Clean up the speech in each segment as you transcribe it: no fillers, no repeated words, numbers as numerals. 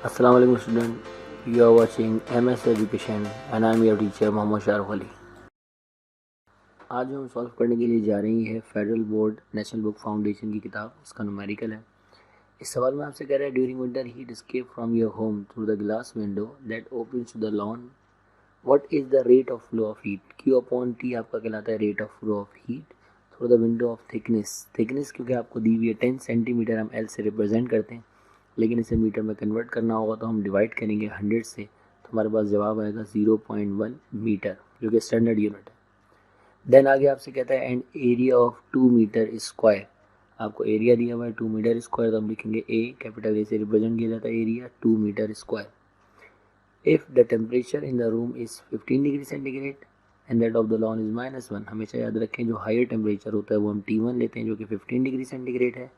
Assalamu alaikum student. You are watching MS Education and I am your teacher Mohammad Shahrukh Ali. आज हम solve करने के लिए जा रही है federal board national book foundation की किताब, इसका न्यूमेरिकल है। इस सवाल में आपसे कह रहा है during winter heat escape from your home through the glass window that opens to the lawn, what is the rate of flow of heat? Q upon T आपका कहलाता है rate of flow of heat through the window of thickness क्योंकि आपको दी हुई है 10 centimetre, हम L से represent करते हैं, लेकिन इसे मीटर में कन्वर्ट करना होगा तो हम डिवाइड करेंगे 100 से, तो हमारे पास जवाब आएगा 0.1 मीटर, जो कि स्टैंडर्ड यूनिट है। देन आगे आपसे कहता है and area of 2 metre square, आपको एरिया दिया हुआ है 2 मीटर स्क्वायर, तो हम लिखेंगे ए, कैपिटल ए से रिप्रेजेंट किया जाता है area 2 metre square. If the temperature in the room is 15 degree centigrade and that of the lawn is -1, हमेशा याद रखें जो हायर टेम्परेचर होता है वो हम T1 लेते हैं जो कि 15 डिग्री सेंटीग्रेड है,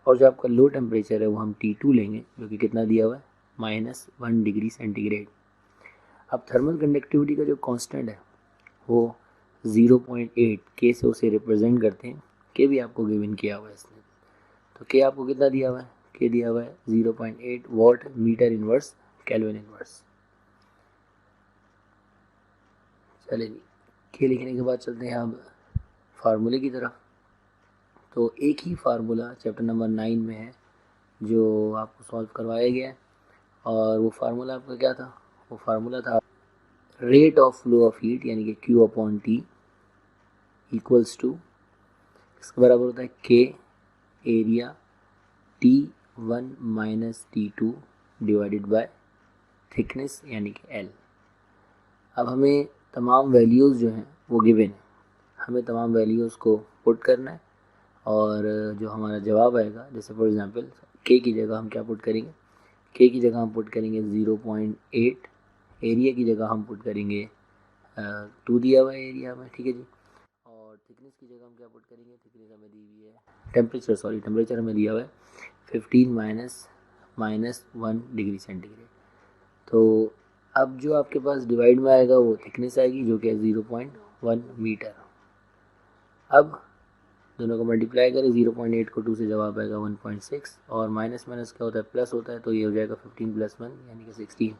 और जो आपका लो टेम्परेचर है वो हम T2 लेंगे जो कि कितना दिया हुआ है -1 डिग्री सेंटीग्रेड। अब थर्मल कंडक्टिविटी का जो कांस्टेंट है वो 0.8 के से उसे रिप्रेजेंट करते हैं, के भी आपको गिवन किया हुआ है इसने, तो के आपको कितना दिया हुआ है? के दिया हुआ है 0.8 watt meter inverse kelvin inverse. चलिए के लिखने के बाद चलते हैं अब फार्मूले की तरफ। तो एक ही फार्मूला चैप्टर नंबर 9 में है जो आपको सॉल्व करवाया गया है, और वो फार्मूला आपका क्या था? वो फार्मूला था rate of flow of heat यानी कि Q upon T equals to, इसके बराबर होता है K area T1 minus T2 divided by thickness यानी कि L। अब हमें तमाम वैल्यूज़ जो हैं वो गिवन है, हमें तमाम वैल्यूज़ को पुट करना है, और जो हमारा जवाब आएगा, जैसे फॉर एग्जांपल K की जगह हम क्या पुट करेंगे? K की जगह हम पुट करेंगे 0.8, एरिया की जगह हम पुट करेंगे 2 दिया हुआ है एरिया में, ठीक है जी, और थिकनेस की जगह हम क्या पुट करेंगे? थिकनेस हमें दी हुई है टेम्परेचर हमें दिया हुआ है 15 -1 डिग्री सेंटीग्रेड। तो अब जो आपके पास डिवाइड में आएगा वो थिकनेस आएगी जो कि है 0.1 मीटर। अब दोनों को मल्टीप्लाई करें, 0.8 को 2 से जवाब आएगा 1.6, और माइनस माइनस क्या होता है? प्लस होता है, तो ये हो जाएगा 15 + 1 यानी कि 16।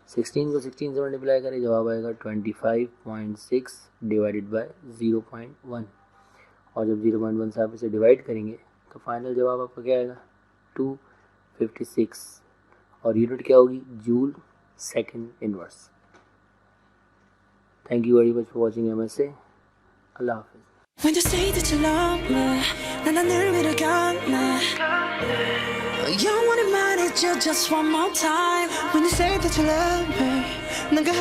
16 को 16 से मल्टीप्लाई करें, जवाब आएगा 25.6 डिवाइडेड बाय 0.1, और जब 0.1 से आप इसे डिवाइड करेंगे तो फाइनल जवाब आपका क्या आएगा? 256, और यूनिट क्या होगी? Joule second inverse. Thank you very much for watching MSA। अल्लाह हाफिज़। When you say that you love me, 난 하늘 위를 걷네. 영원히 말해줘 just one more time. When you say that you love me, 난 그